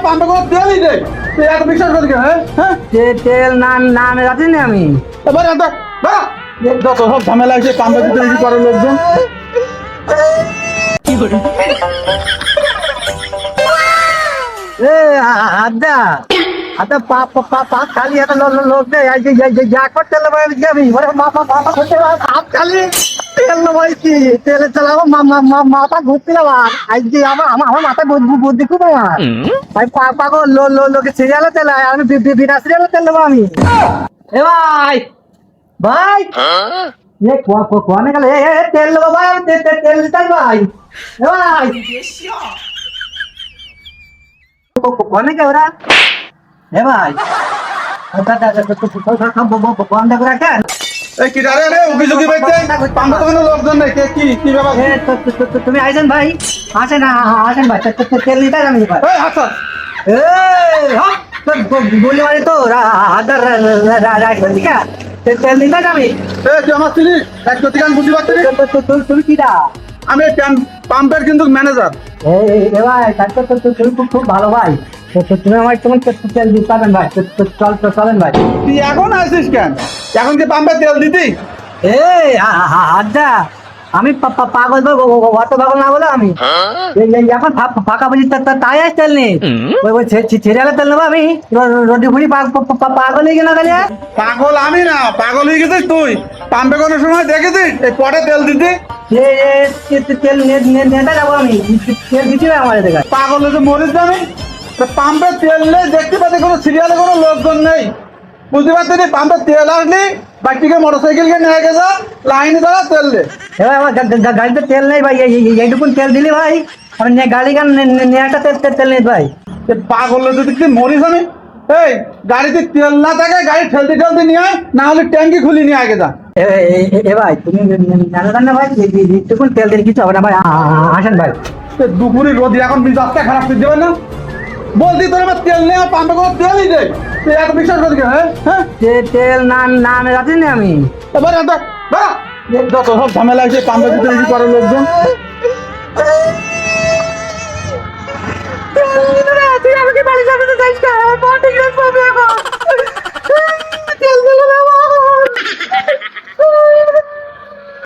পাম্পে কোনো তেলই নেই, তুই এত বিশ্বাস করি কেন? হ্যাঁ তেল না রাজি নি আমি। এবার যত সব ঝামেলা আছে পাম্পে ভিতরে করে লোকজন। এ আদা আদা পা খালি একটা লোক দে যা করতে যাবি হাত খালি তেল নেবাইছি, তেলে চালাবো মাথা ঘুরছিল আজকে আমার মাথায় বুদ্ধি খুব আমার। আমি পাগল লোকে সিরিয়ালে তেল আমি বিনা সিরিয়ালে তেল নেবো আমি। এ ভাই ভাই কোনে গেল? তেল নেবো ভাই, তেল দিতাই ভাই। এ ভাই কোনে গে ওরা? এ ভাই বন্ধ করে কেন? এই কি রে রে উকি ঝুঁকি বাইতে পাম্পে তো কোনো লোকজন নেই, কে কি ব্যাপার? তুমি আইছেন ভাই? আসেন আসেন ভাই, তেল নিতে আমি ভাই। এই আচ্ছা গুলি মারি তো হাজার তেল নিতে আমি। এই তুই আমার ছিলি এক প্রতিকান বুঝতে পারছিস? তুমি কিটা? আমি পাম্পের কিন্তু ম্যানেজার। এ ভাই তুমি খুব ভালো ভাই। তুমি আমার তোমার তেল দিতে পারবেন ভাই। চলেন ভাই। তুই এখন আসিস কেন? এখন কি পাম্পে তেল দিতি? এই আড্ডা আমি পাগল অত পাগল না বলে আমি এখন ফাঁকা বুঝি তাই আস তেল নেই। ওই ছেড়ে তেল নেবো আমি রোডি ফুড়ি পাগল হয়ে গেল গেলে। পাগল আমি না, পাগল হয়ে গেছিস তুই। পাম্পে কোনো সময় দেখেছিস এই পটে তেল দিতি? তেল নেতা যাবো আমি, তেল দিচ্ছি না আমার দেখা। পাগল হয়ে মরিস আমি। পাম্পে তেল নেই দেখতে পাচ্ছি, কোনো সিরিয়ালে কোনো লোকজন নেই, বুঝতে পারছিস? পাম্পে তেল আসলি বাইকটিকে মোটরসাইকেলকে নিয়ে গেছে লাইনে দাঁড়া তেল দে। এবার আমার গাড়িতে তেল নেই ভাই, এইটুকুন তেল দিলি ভাই আমি গাড়ি গান নিয়ে একটা তেল নেই ভাই। পাগল হয়ে যদি কি মরিস আমি। এই গাড়িতে তেল না থাকে গাড়ি ঠেলতে ঠেলতে নিয়ে আয়, না হলে ট্যাঙ্কি খুলি নিয়ে আগে যা। এ ভাই তুমি জানো না ভাই, এইটুকুন তেল দিলে কিছু হবে না ভাই। আসেন ভাই। দুপুরে রোদ এখন রাস্তা খারাপ করে দেবে না? বলছি তোর এবার তেল নেই, পাম্পে কোনো তেলই নেই, তুই এত বিশ্বাস করি কেন? হ্যাঁ তেল না রাজি নি আমি। এবার যত সব ঝামেলা আছে পাম্পে ভিতরে করে লোকজন।